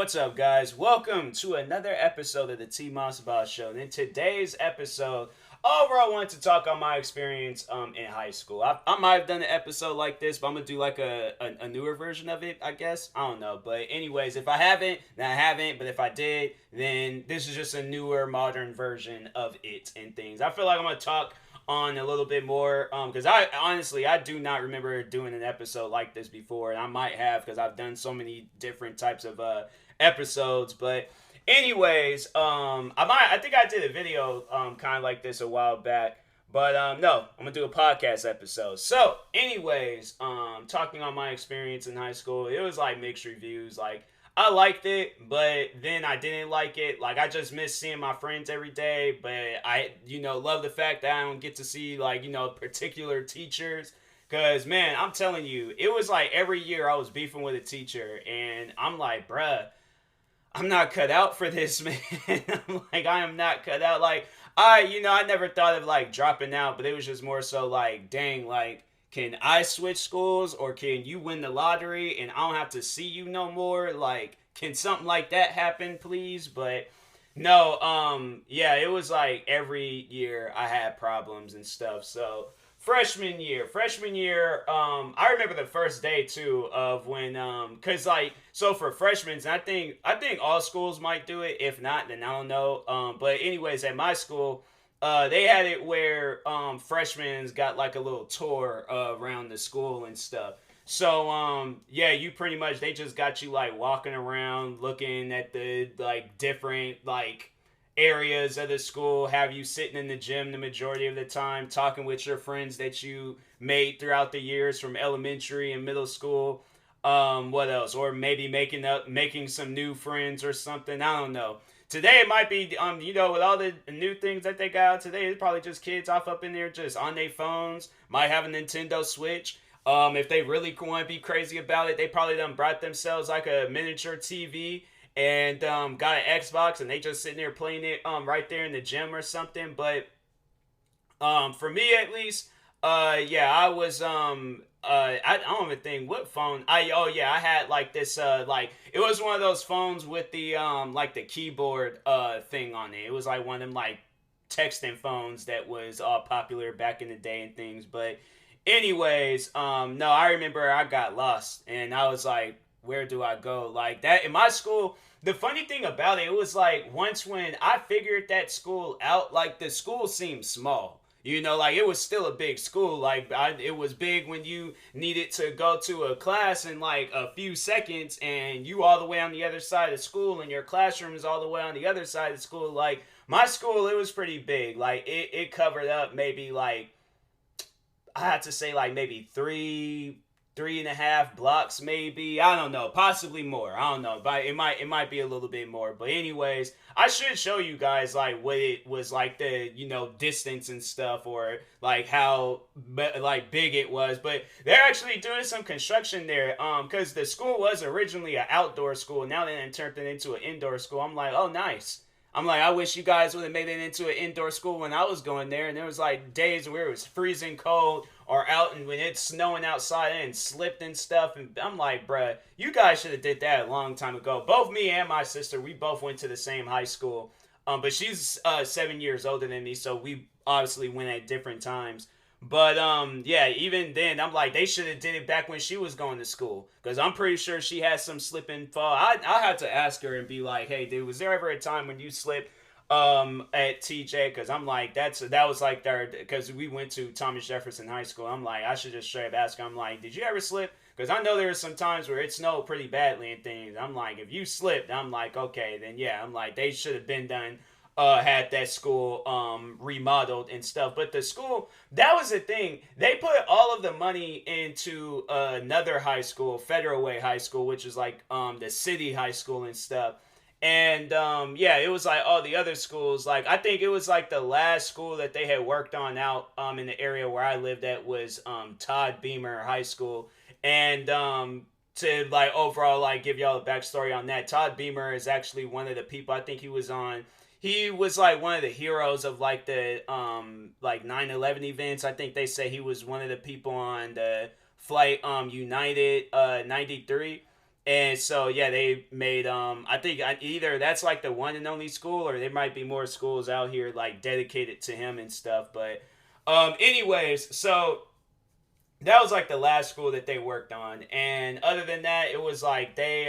What's up, guys? Welcome to another episode of the TMossBoss Show. And in today's episode, overall, I wanted to talk on my experience in high school. I might have done an episode like this, but I'm gonna do like a newer version of it, I guess. I don't know. But anyways, if I haven't, then I haven't. But if I did, then this is just a newer, modern version of it and things. I feel like I'm gonna talk on a little bit more because I honestly I do not remember doing an episode like this before, and I might have because I've done so many different types of episodes. But anyways, I think I did a video kind of like this a while back. But no, I'm gonna do a podcast episode. So, anyways, talking on my experience in high school, it was like mixed reviews. Like I liked it, but then I didn't like it. Like I just miss seeing my friends every day, but I, love the fact that I don't get to see like, particular teachers. Cause man, I'm telling you, it was like every year I was beefing with a teacher, and I'm like, bruh, I'm not cut out for this, man. I'm like, I am not cut out. Like, I never thought of like dropping out, but it was just more so like, dang, like, can I switch schools or can you win the lottery and I don't have to see you no more? Like, can something like that happen, please? But no, yeah, it was like every year I had problems and stuff. So freshman year, I remember the first day too of when, cause like, so for freshmen, and I think all schools might do it. If not, then I don't know. But anyways, at my school, they had it where freshmen got like a little tour around the school and stuff. So yeah, you pretty much they just got you like walking around, looking at the like different like areas of the school, have you sitting in the gym the majority of the time, talking with your friends that you made throughout the years from elementary and middle school. What else? Or maybe making some new friends or something. I don't know. Today it might be with all the new things that they got out today, it's probably just kids off up in there just on their phones, might have a Nintendo Switch. If they really want to be crazy about it, they probably done brought themselves like a miniature TV and got an Xbox, and they just sitting there playing it right there in the gym or something. But for me at least, yeah, I was I don't even think what phone I had like this like it was one of those phones with the like the keyboard thing on it. It was like one of them like texting phones that was all popular back in the day and things. But anyways, no, I remember I got lost and I was like, where do I go? Like that in my school. The funny thing about it, it was like once when I figured that school out, like the school seemed small. Like it was still a big school. Like it was big when you needed to go to a class in like a few seconds, and you all the way on the other side of school, and your classroom is all the way on the other side of school. Like my school, it was pretty big. Like it covered up maybe like I have to say like maybe three and a half blocks, maybe. I don't know, possibly more. I don't know, but it might be a little bit more. But anyways, I should show you guys like what it was like the distance and stuff, or like how like big it was. But they're actually doing some construction there, because the school was originally an outdoor school. Now they turned it into an indoor school. I'm like, oh nice. I'm like, I wish you guys would have made it into an indoor school when I was going there. And there was like days where it was freezing cold or out, and when it's snowing outside and slipped and stuff. And I'm like, bruh, you guys should have did that a long time ago. Both me and my sister, we both went to the same high school. But she's 7 years older than me, so we obviously went at different times. But yeah, even then, I'm like, they should have did it back when she was going to school, because I'm pretty sure she had some slip and fall. I had to ask her and be like, hey, dude, was there ever a time when you slipped at TJ? Because I'm like, that was like their, because we went to Thomas Jefferson High School. I'm like, I should just straight up ask her. I'm like, did you ever slip? Because I know there were some times where it snowed pretty badly and things. I'm like, if you slipped, I'm like, okay, then yeah. I'm like, they should have been done had that school remodeled and stuff. But the school, that was the thing. They put all of the money into another high school, Federal Way High School, which is like the city high school and stuff. And yeah, it was like all the other schools. Like I think it was like the last school that they had worked on out in the area where I lived at was Todd Beamer High School. And to like overall like give y'all a backstory on that, Todd Beamer is actually one of the people. I think he was like one of the heroes of like the like 9/11 events. I think they say he was one of the people on the flight United 93. And so yeah, they made I think either that's like the one and only school, or there might be more schools out here like dedicated to him and stuff. But anyways, so that was like the last school that they worked on, and other than that it was like they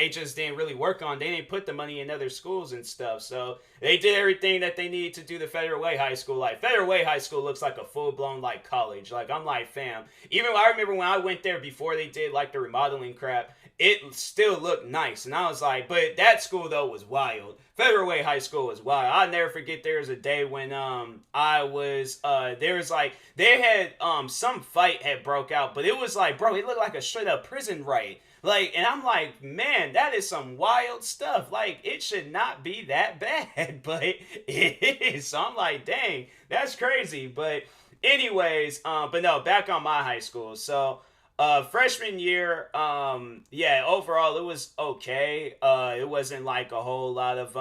just didn't really work on, they didn't put the money in other schools and stuff, so they did everything that they needed to do the Federal Way High School. Like Federal Way High School looks like a full-blown like college. Like I'm like, fam, even I remember when I went there before they did like the remodeling crap, it still looked nice. And I was like, but that school though was wild. Federal Way High School was wild. I'll never forget, there was a day when I was there was like they had some fight had broke out, but it was like, bro, it looked like a straight up prison riot. Like, and I'm like, man, that is some wild stuff. Like, it should not be that bad, but it is. So I'm like, dang, that's crazy. But anyways, but no, back on my high school. So freshman year, yeah, overall it was okay. It wasn't like a whole lot of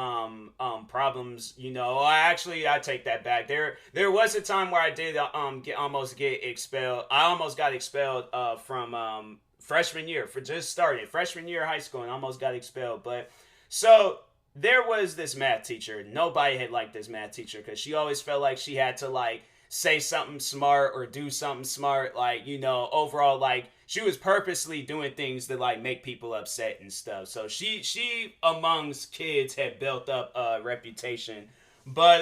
problems, you know. Actually, I take that back. There was a time where I did almost get expelled. I almost got expelled from freshman year, for just started freshman year of high school, and almost got expelled. But so there was this math teacher. Nobody had liked this math teacher because she always felt like she had to like say something smart or do something smart, like, you know, overall, like she was purposely doing things to like make people upset and stuff. So she amongst kids had built up a reputation. But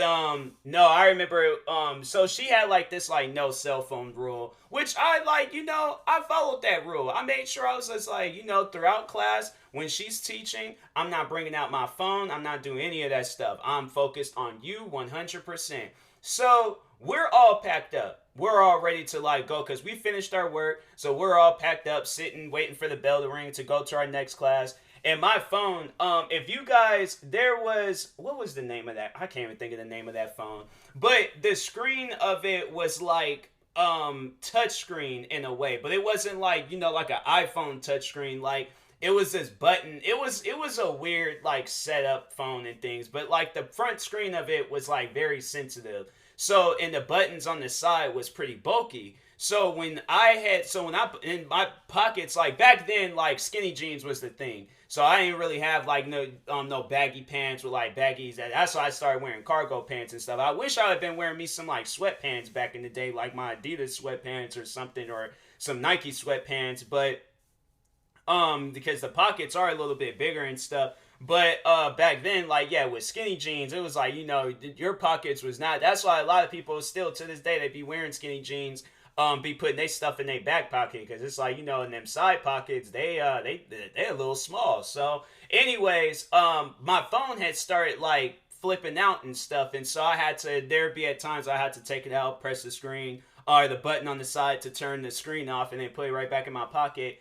no, I remember so she had like this like no cell phone rule, which I like, you know, I followed that rule. I made sure I was just like, you know, throughout class when she's teaching, I'm not bringing out my phone, I'm not doing any of that stuff. I'm focused on you 100%. So we're all packed up. We're all ready to like go because we finished our work. So we're all packed up, sitting, waiting for the bell to ring to go to our next class. And my phone, if you guys, there was, what was the name of that? I can't even think of the name of that phone. But the screen of it was like touch screen in a way, but it wasn't like, you know, like an iPhone touch screen. Like it was this button. It was a weird like setup phone and things, but like the front screen of it was like very sensitive. So, and the buttons on the side was pretty bulky. So when I in my pockets, like back then, like skinny jeans was the thing. So I didn't really have like no baggy pants with like baggies. That's why I started wearing cargo pants and stuff. I wish I had been wearing me some like sweatpants back in the day, like my Adidas sweatpants or something, or some Nike sweatpants. But because the pockets are a little bit bigger and stuff. But back then, like, yeah, with skinny jeans, it was like, you know, your pockets was not. That's why a lot of people still to this day, they be wearing skinny jeans, be putting their stuff in their back pocket, because it's like, you know, in them side pockets, they're a little small. So anyways, my phone had started like flipping out and stuff, and so I had to, there'd be at times I had to take it out, press the screen or the button on the side to turn the screen off, and then put it right back in my pocket.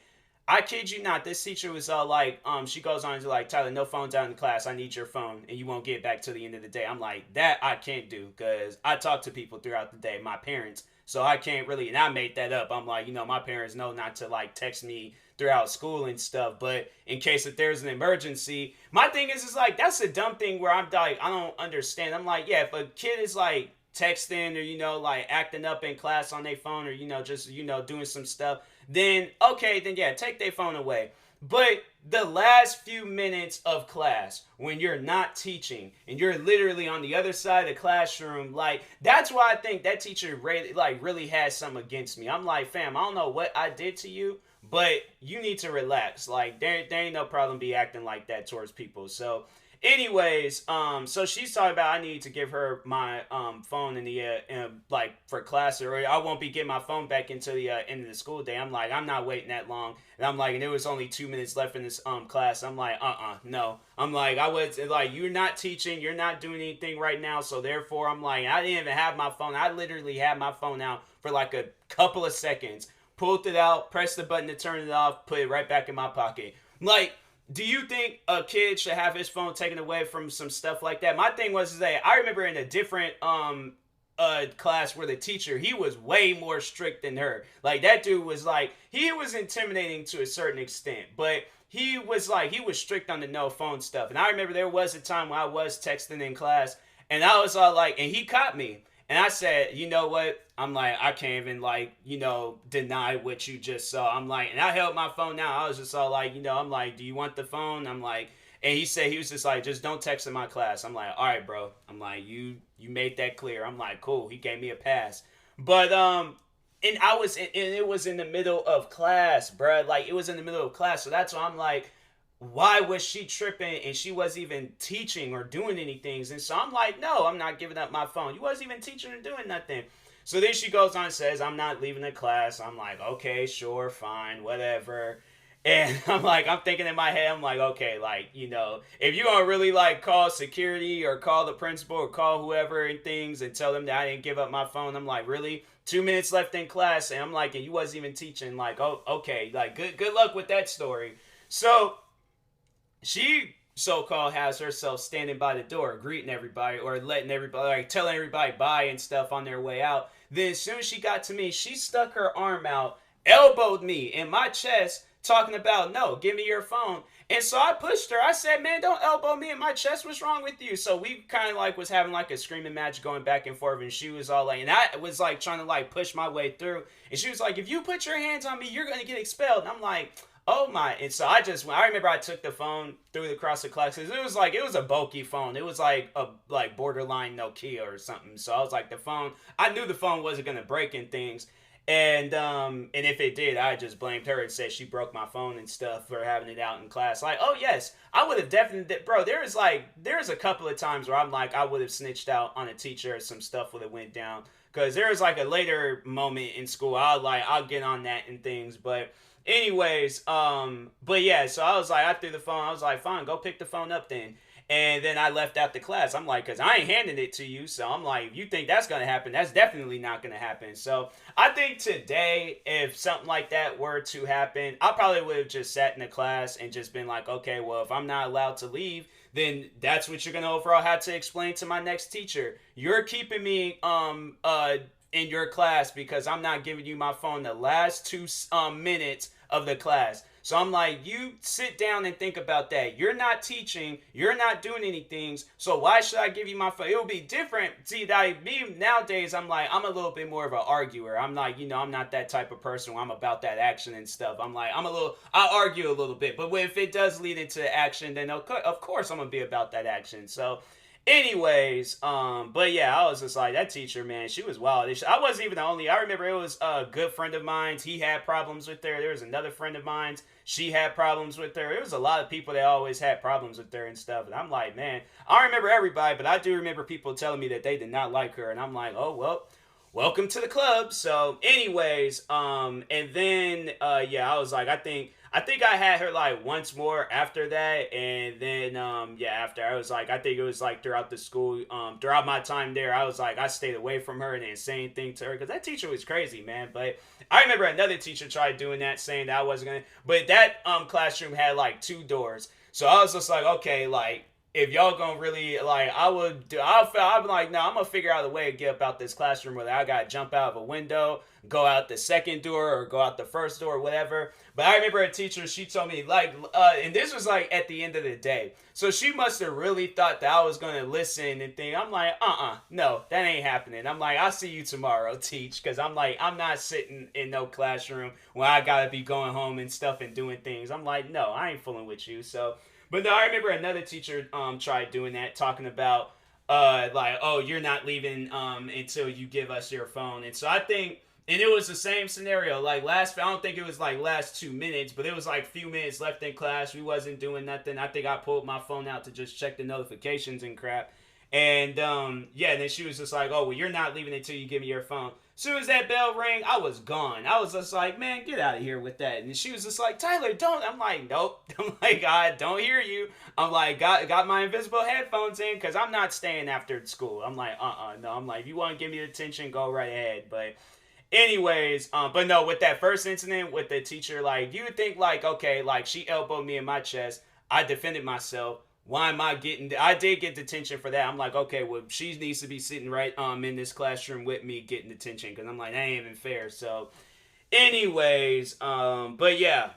I kid you not, this teacher was like, she goes on to like, Tyler, no phones out in class. I need your phone, and you won't get it back till the end of the day. I'm like, that I can't do, because I talk to people throughout the day, my parents, so I can't really, and I made that up. I'm like, you know, my parents know not to like text me throughout school and stuff, but in case if there's an emergency, my thing is like, that's a dumb thing where I'm like, I don't understand. I'm like, yeah, if a kid is like texting or, you know, like acting up in class on their phone, or, you know, just, you know, doing some stuff, then okay, then yeah, take their phone away. But the last few minutes of class, when you're not teaching and you're literally on the other side of the classroom, like, that's why I think that teacher really has something against me. I'm like, fam, I don't know what I did to you, but you need to relax. Like, there ain't no problem be acting like that towards people. So anyways, so she's talking about I need to give her my phone in the like for class, or I won't be getting my phone back until the end of the school day. I'm like, I'm not waiting that long, and I'm like, and there was only 2 minutes left in this class. I'm like, no. I'm like, I was like, you're not teaching, you're not doing anything right now, so therefore I'm like, I didn't even have my phone. I literally had my phone out for like a couple of seconds, pulled it out, pressed the button to turn it off, put it right back in my pocket. Like, do you think a kid should have his phone taken away from some stuff like that? My thing was that I remember in a different class where the teacher, he was way more strict than her. Like, that dude was like, he was intimidating to a certain extent, but he was strict on the no phone stuff. And I remember there was a time when I was texting in class, and I was all like, and he caught me. And I said, you know what? I'm like, I can't even like, deny what you just saw. I'm like, and I held my phone now. I was just all like, I'm like, do you want the phone? I'm like, and he said he was just like, just don't text in my class. I'm like, all right, bro. I'm like, you made that clear. I'm like, cool. He gave me a pass. But and it was in the middle of class, bruh. Like it was in the middle of class, so that's why I'm like, why was she tripping and she wasn't even teaching or doing anything? And so I'm like, no, I'm not giving up my phone. You wasn't even teaching or doing nothing. So then she goes on and says, I'm not leaving the class. I'm like, okay, sure, fine, whatever. And I'm thinking in my head, I'm like, okay, like, if you're going to really like call security or call the principal or call whoever and things and tell them that I didn't give up my phone, I'm like, really? 2 minutes left in class. And I'm like, and you wasn't even teaching. Like, oh, okay, like, good luck with that story. So she so-called has herself standing by the door greeting everybody or letting everybody like telling everybody bye and stuff on their way out. Then as soon as she got to me, she stuck her arm out, elbowed me in my chest, talking about, no, give me your phone. And so I pushed her. I said, man, don't elbow me in my chest. What's wrong with you? So we kind of like was having like a screaming match going back and forth. And she was all like, and I was like trying to like push my way through. And she was like, if you put your hands on me, you're going to get expelled. And I'm like, oh my. And so I remember I took the phone, threw it across the class. It was a bulky phone. It was like a like borderline Nokia or something. So I was like, I knew the phone wasn't going to break and things. And if it did, I just blamed her and said she broke my phone and stuff for having it out in class. Like, oh yes, I would have definitely, bro. There's a couple of times where I'm like, I would have snitched out on a teacher or some stuff would have went down. Cause there was like a later moment in school, I'll get on that and things. But anyways, but yeah, so I was like, I threw the phone. I was like, fine, go pick the phone up then. And then I left out the class. I'm like, because I ain't handing it to you. So I'm like, if you think that's going to happen, that's definitely not going to happen. So I think today, if something like that were to happen, I probably would have just sat in the class and just been like, okay, well, if I'm not allowed to leave, then that's what you're going to overall have to explain to my next teacher. You're keeping me in your class because I'm not giving you my phone the last 2 minutes of the class. So I'm like, you sit down and think about that. You're not teaching. You're not doing anything. So why should I give you my phone? It will be different. See, me nowadays, I'm like, I'm a little bit more of an arguer. I'm like, I'm not that type of person where I'm about that action and stuff. I'm like, I argue a little bit. But if it does lead into action, then of course I'm going to be about that action. So anyways, but yeah, I was just like, that teacher, man, she was wild. I wasn't even the only. I remember it was a good friend of mine. He had problems with her. There was another friend of mine. She had problems with her. There was a lot of people that always had problems with her and stuff. And I'm like, man, I don't remember everybody, but I do remember people telling me that they did not like her. And I'm like, oh, well, welcome to the club. So anyways, and then, yeah, I was like, I think I had her like once more after that, and then yeah, after I was like, I think it was like throughout the school, throughout my time there, I was like, I stayed away from her and didn't say anything to her because that teacher was crazy, man. But I remember another teacher tried doing that, saying that I wasn't gonna, but that classroom had like 2 doors, so I was just like, okay, like if y'all gonna really like, I'd be like, no, I'm gonna figure out a way to get up out this classroom whether I gotta jump out of a window, go out the second door, or go out the first door, or whatever. But I remember a teacher, she told me like, and this was like at the end of the day, so she must have really thought that I was gonna listen and think. I'm like, no, that ain't happening. I'm like, I'll see you tomorrow, teach, because I'm like, I'm not sitting in no classroom where I gotta be going home and stuff and doing things. I'm like, no, I ain't fooling with you. So. But no, I remember another teacher tried doing that, talking about like, oh, you're not leaving until you give us your phone. And so I think, and it was the same scenario. Like I don't think it was like last 2 minutes, but it was like a few minutes left in class. We wasn't doing nothing. I think I pulled my phone out to just check the notifications and crap. And yeah, and then she was just like, oh, well, you're not leaving until you give me your phone. As soon as that bell rang, I was gone. I was just like, man, get out of here with that. And she was just like, Tyler, don't. I'm like, nope. I'm like, I don't hear you. I'm like, got my invisible headphones in because I'm not staying after school. I'm like, no. I'm like, if you want to give me attention, go right ahead. But anyways, but no, with that first incident with the teacher, like, you would think like, okay, like she elbowed me in my chest. I defended myself. Why am I getting? I did get detention for that. I'm like, okay, well, she needs to be sitting right in this classroom with me getting detention because I'm like, that ain't even fair. So, anyways, but yeah,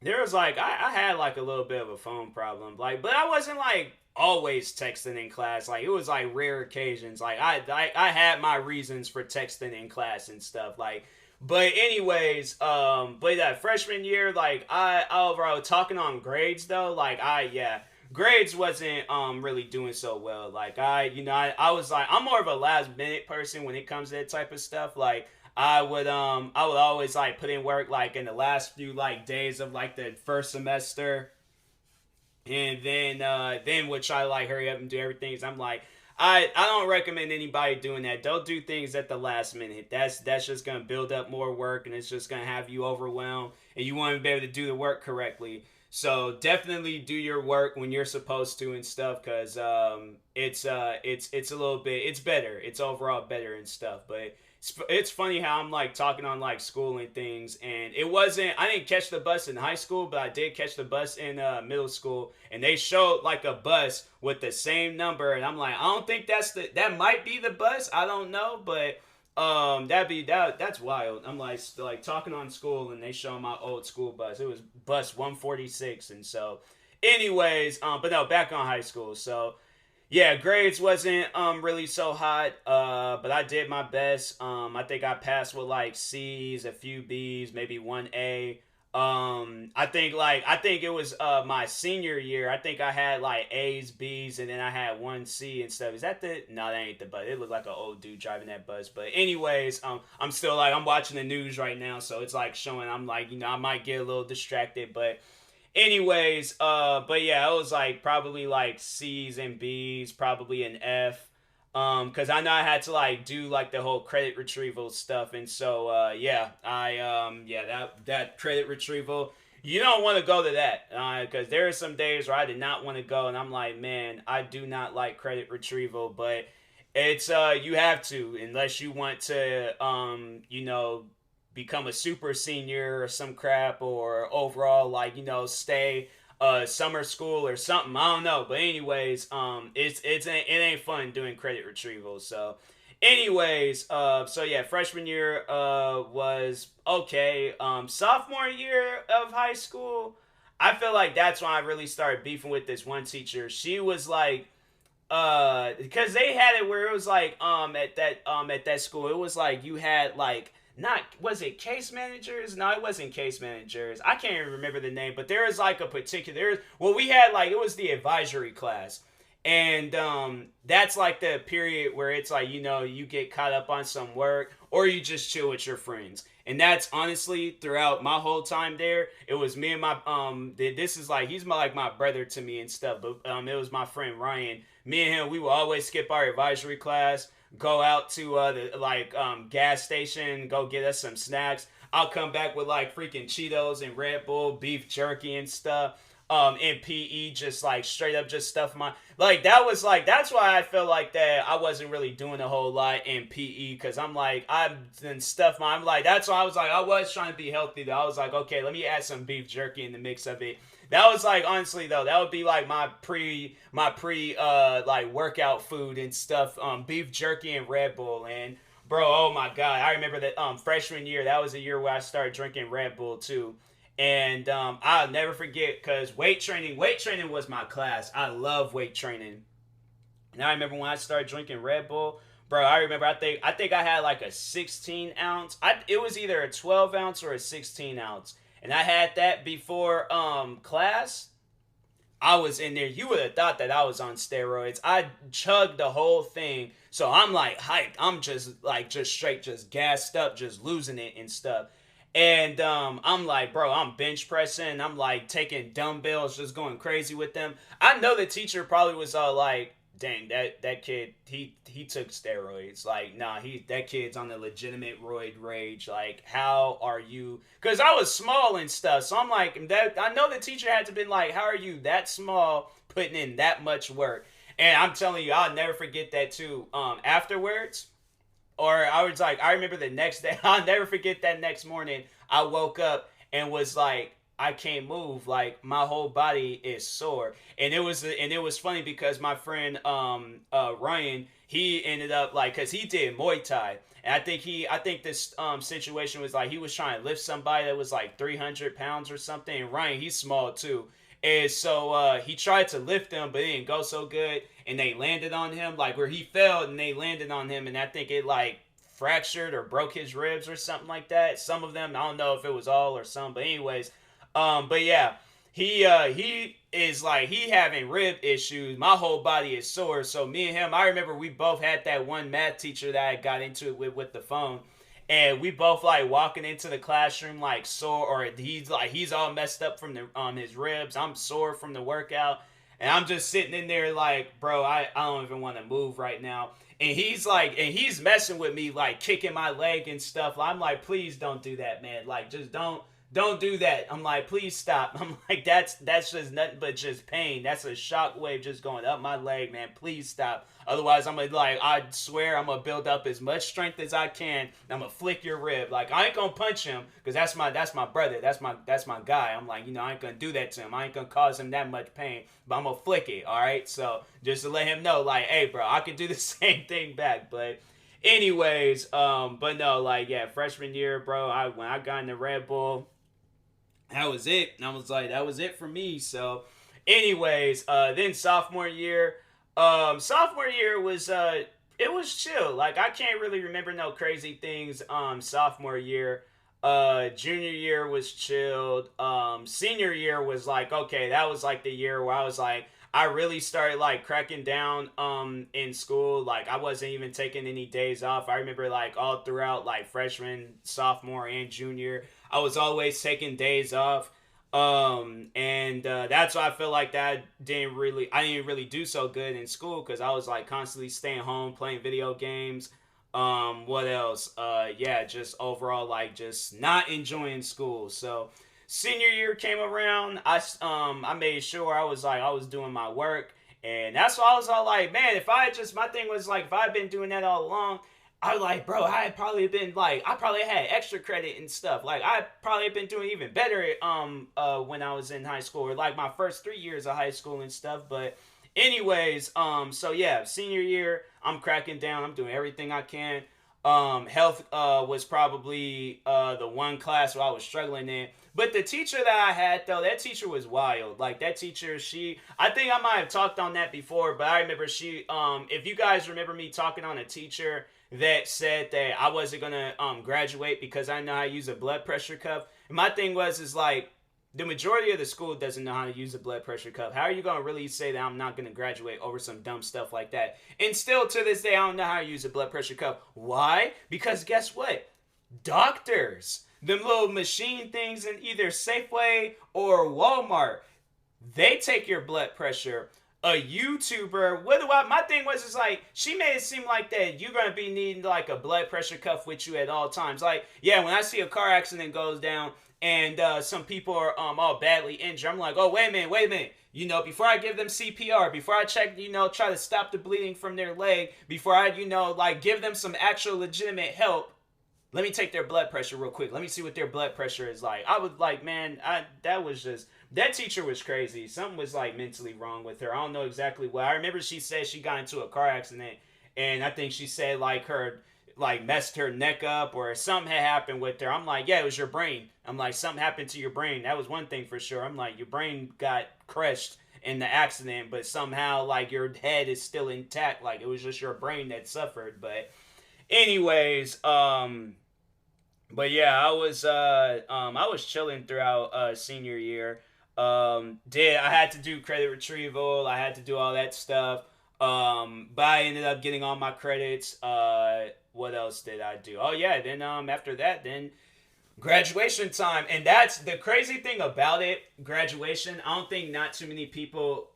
there was like I had like a little bit of a phone problem, like, but I wasn't like always texting in class. Like it was like rare occasions. Like I had my reasons for texting in class and stuff. Like, but anyways, but that freshman year, like I overall talking on grades though, like grades wasn't really doing so well. Like I was like I'm more of a last minute person when it comes to that type of stuff. Like I would always like put in work like in the last few like days of like the first semester, and then would try to like hurry up and do everything. So I'm like, I don't recommend anybody doing that. Don't do things at the last minute. That's just gonna build up more work, and it's just gonna have you overwhelmed, and you want to be able to do the work correctly. So definitely do your work when you're supposed to and stuff, cause it's a little bit it's better. It's overall better and stuff, but it's funny how I'm like talking on like school and things, and it wasn't. I didn't catch the bus in high school, but I did catch the bus in middle school, and they showed like a bus with the same number, and I'm like, I don't think that might be the bus. I don't know, but that's wild. I'm like talking on school, and they show my old school bus. It was bus 146, and so, anyways, but no, back on high school. So yeah, grades wasn't really so hot, but I did my best. I think I passed with like C's, a few B's, maybe one A. I think it was my senior year. I think I had like A's, B's, and then I had one C and stuff. Is that the no? That ain't the bus. It looked like an old dude driving that bus. But anyways, I'm still like I'm watching the news right now, so it's like showing. I'm like I might get a little distracted, but anyways, but yeah, it was like probably like C's and B's, probably an F. Cause I know I had to like do like the whole credit retrieval stuff, and so yeah, that credit retrieval, you don't want to go to that, cause there are some days where I did not want to go, and I'm like, man, I do not like credit retrieval, but it's you have to unless you want to become a super senior or some crap, or overall like stay summer school or something. I don't know, but anyways, it ain't fun doing credit retrieval. So anyways, so yeah, freshman year was okay. Sophomore year of high school, I feel like that's when I really started beefing with this one teacher. She was like because they had it where it was like at that school it was like you had like not was it case managers? No, it wasn't case managers. I can't even remember the name, but there was like a particular well we had like it was the advisory class. And that's like the period where it's like you get caught up on some work or you just chill with your friends. And that's honestly throughout my whole time there, it was me and my this is like he's my brother to me and stuff, but it was my friend Ryan. Me and him, we would always skip our advisory class, go out to the gas station, go get us some snacks. I'll come back with like freaking Cheetos and Red Bull, beef jerky and stuff. In PE, just like straight up just stuff my like that was like that's why I felt like that I wasn't really doing a whole lot in PE, because I'm like I've done stuff my I'm like that's why I was like I was trying to be healthy though. I was like, okay, let me add some beef jerky in the mix of it. That was like honestly though, that would be like my pre like workout food and stuff. Beef jerky and Red Bull. And bro, oh my god, I remember that freshman year, that was the year where I started drinking Red Bull too. And I'll never forget, because weight training was my class. I love weight training. And I remember when I started drinking Red Bull, bro. I remember I think I had like a 16 ounce. It was either a 12 ounce or a 16 ounce, and I had that before class. I was in there. You would have thought that I was on steroids. I chugged the whole thing, so I'm like hyped. I'm just straight, just gassed up, just losing it and stuff. And I'm like, bro, I'm bench pressing. I'm like taking dumbbells, just going crazy with them. I know the teacher probably was all like, dang, that kid, he took steroids. Like, nah, that kid's on a legitimate roid rage. Like, how are you? Because I was small and stuff. So I'm like, I know the teacher had to been like, how are you that small putting in that much work? And I'm telling you, I'll never forget that too. Afterwards, or I was like, I remember the next day, I'll never forget that next morning, I woke up and was like, I can't move. Like, my whole body is sore. And it was funny because my friend, Ryan, he ended up like, cause he did Muay Thai. And I think this, situation was like, he was trying to lift somebody that was like 300 pounds or something. And Ryan, he's small too. And so he tried to lift them, but it didn't go so good. And they landed on him, like where he fell, and they landed on him. And I think it like fractured or broke his ribs or something like that. Some of them, I don't know if it was all or some, but anyways, but yeah, he is like he having rib issues. My whole body is sore. So me and him, I remember we both had that one math teacher that I got into it with the phone. And we both like walking into the classroom like sore, or he's all messed up from the his ribs. I'm sore from the workout, and I'm just sitting in there like, bro, I don't even want to move right now. And he's like, and he's messing with me, like kicking my leg and stuff. I'm like, please don't do that, man. Like, just don't do that. I'm like, please stop. I'm like, that's just nothing but just pain. That's a shock wave just going up my leg, man. Please stop. Otherwise, I'm gonna like, I swear, I'm gonna build up as much strength as I can. And I'm gonna flick your rib. Like, I ain't gonna punch him because that's my brother. That's my guy. I'm like, I ain't gonna do that to him. I ain't gonna cause him that much pain. But I'm gonna flick it. All right. So just to let him know, like, hey, bro, I can do the same thing back. But anyways, but no, like, yeah, freshman year, bro. When I got in the Red Bull, that was it. And I was like, that was it for me. So, anyways, then sophomore year was it was chill. Like I can't really remember no crazy things. Sophomore year, junior year was chilled. Senior year was like okay, that was like the year where I was like. I really started like cracking down in school. Like I wasn't even taking any days off. I remember like all throughout like freshman, sophomore, and junior, I was always taking days off. And that's why I feel like that I didn't really do so good in school because I was like constantly staying home playing video games. What else? Yeah, just overall like just not enjoying school. So senior year came around, I made sure I was doing my work, and that's why I was all like, man, if I just my thing was like if I had been doing that all along, I was like, bro, I probably had extra credit and stuff. Like I probably been doing even better when I was in high school or like my first 3 years of high school and stuff. But anyways, so yeah, senior year, I'm cracking down. I'm doing everything I can. Health was probably the one class where I was struggling in. But the teacher that I had though, that teacher was wild. Like that teacher, I think I might have talked on that before, but I remember if you guys remember me talking on a teacher that said that I wasn't gonna graduate because I know how to use a blood pressure cuff. And my thing is like the majority of the school doesn't know how to use a blood pressure cuff. How are you gonna really say that I'm not gonna graduate over some dumb stuff like that? And still to this day, I don't know how to use a blood pressure cuff. Why? Because guess what? Doctors, them little machine things in either Safeway or Walmart, they take your blood pressure. A YouTuber, my thing was is like she made it seem like that you're gonna be needing like a blood pressure cuff with you at all times. Like, yeah, when I see a car accident goes down and some people are all badly injured, I'm like, oh wait a minute. Before I give them CPR, before I check, try to stop the bleeding from their leg, before I, like give them some actual legitimate help, let me take their blood pressure real quick. Let me see what their blood pressure is like. I was like, man, that teacher was crazy. Something was like mentally wrong with her. I don't know exactly what. I remember she said she got into a car accident, and I think she said like her like messed her neck up or something had happened with her. I'm like, yeah, it was your brain. I'm like, something happened to your brain. That was one thing for sure. I'm like, your brain got crushed in the accident, but somehow like your head is still intact. Like it was just your brain that suffered. But anyways, but yeah, I was chilling throughout senior year. I had to do credit retrieval. I had to do all that stuff. But I ended up getting all my credits. What else did I do? Oh yeah, then after that, then graduation time. And that's the crazy thing about it. Graduation, I don't think not too many people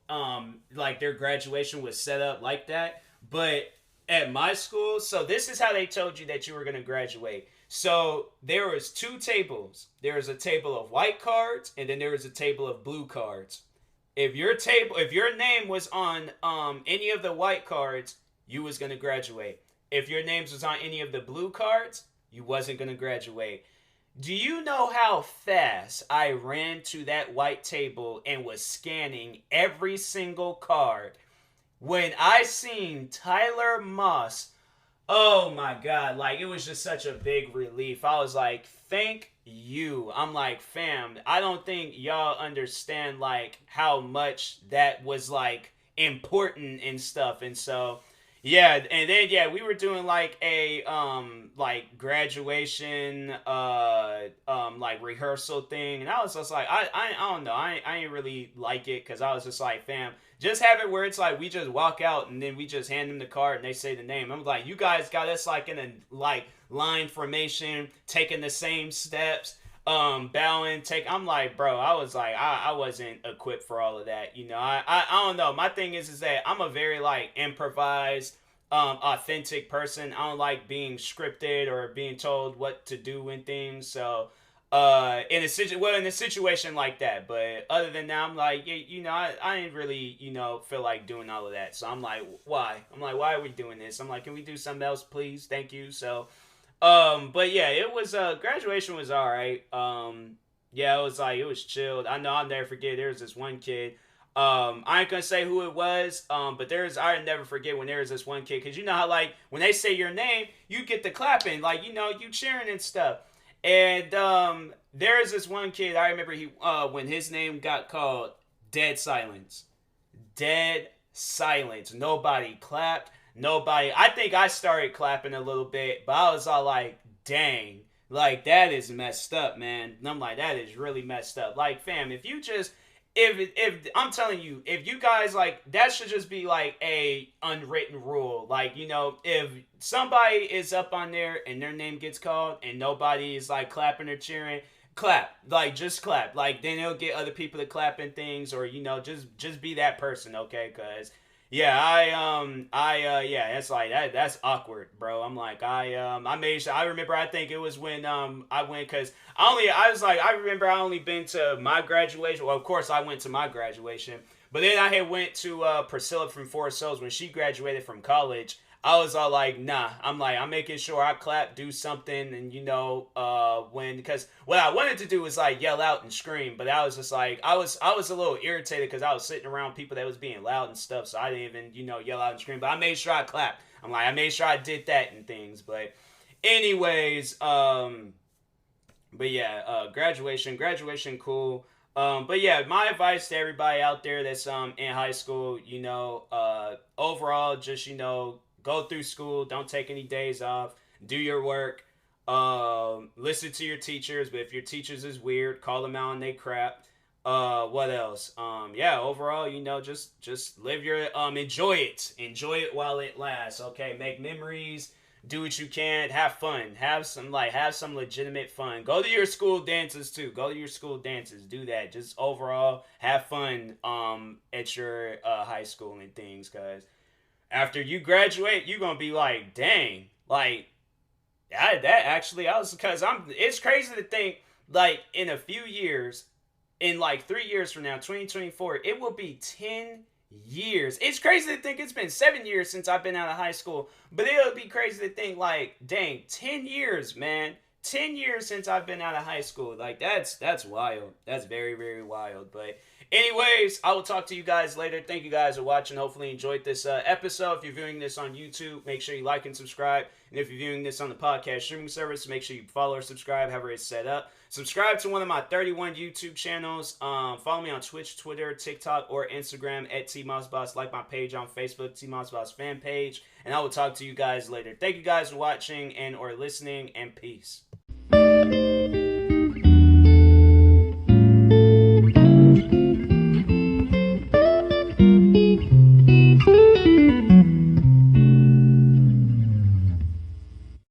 like their graduation was set up like that. But at my school, so this is how they told you that you were going to graduate. So there was two tables. There was a table of white cards, and then there was a table of blue cards. If your name was on any of the white cards, you was gonna graduate. If your names was on any of the blue cards, you wasn't gonna graduate. Do you know how fast I ran to that white table and was scanning every single card when I seen Tyler Moss? Oh my God, like it was just such a big relief. I was like, thank you. I'm like, fam, I don't think y'all understand like how much that was like important and stuff. And so yeah, and then yeah, we were doing like a like graduation like rehearsal thing, and I was just like I don't know, I ain't really like it because I was just like, fam, just have it where it's like we just walk out and then we just hand them the card and they say the name. I'm like, you guys got us like in a like line formation, taking the same steps, bowing, take. I'm like, bro, I was like, I wasn't equipped for all of that. You know, I don't know. My thing is that I'm a very like improvised, authentic person. I don't like being scripted or being told what to do and things. So in a situation like that, but other than that, I'm like, you know, I didn't really, you know, feel like doing all of that. So I'm like, why? I'm like, why are we doing this? I'm like, can we do something else, please? Thank you. So but yeah, it was graduation was all right. Yeah, it was like it was chilled. I know I'll never forget. There was this one kid. I ain't gonna say who it was. But there's I never forget when there was this one kid because you know how like when they say your name, you get the clapping, like you know you cheering and stuff. And there is this one kid. I remember he when his name got called, dead silence, dead silence. Nobody clapped. Nobody. I think I started clapping a little bit, but I was all like, "Dang, like that is messed up, man." And I'm like, "That is really messed up." Like, fam, if you just if I'm telling you, if you guys like that should just be like a unwritten rule. Like, you know, if somebody is up on there and their name gets called and nobody is like clapping or cheering, clap. Like just clap. Like then it'll get other people to clap and things, or you know, just be that person, okay? Cause yeah, yeah, that's like that's awkward, bro. I'm like I made sure I remember I think it was when I went cuz I was like I remember I only been to my graduation. Well, of course I went to my graduation, but then I had went to Priscilla from Forest Hills when she graduated from college. I was all like, nah. I'm like, I'm making sure I clap, do something, and you know, when because what I wanted to do was like yell out and scream, but I was just like, I was a little irritated because I was sitting around people that was being loud and stuff, so I didn't even you know yell out and scream. But I made sure I clapped. I'm like, I made sure I did that and things. But anyways, but yeah, graduation, cool. But yeah, my advice to everybody out there that's in high school, you know, overall, just you know, go through school, don't take any days off, do your work, listen to your teachers. But if your teachers is weird, call them out on they crap. What else? Yeah, overall, you know, just live your enjoy it while it lasts. Okay, make memories, do what you can, have fun, have some legitimate fun. Go to your school dances too. Go to your school dances. Do that. Just overall have fun at your high school and things, cause after you graduate, you're gonna be like, dang, like that actually I was because I'm. It's crazy to think like in a few years, in like 3 years from now, 2024, it will be 10 years. It's crazy to think it's been 7 years since I've been out of high school, but it'll be crazy to think like, dang, 10 years, man. 10 years since I've been out of high school. Like that's wild. That's very, very wild. But anyways, I will talk to you guys later. Thank you guys for watching. Hopefully you enjoyed this episode. If you're viewing this on YouTube, make sure you like and subscribe. And if you're viewing this on the podcast streaming service, make sure you follow or subscribe, however it's set up. Subscribe to one of my 31 YouTube channels. Follow me on Twitch, Twitter, TikTok, or Instagram at TMossBoss. Like my page on Facebook, TMossBoss fan page. And I will talk to you guys later. Thank you guys for watching and or listening, and peace.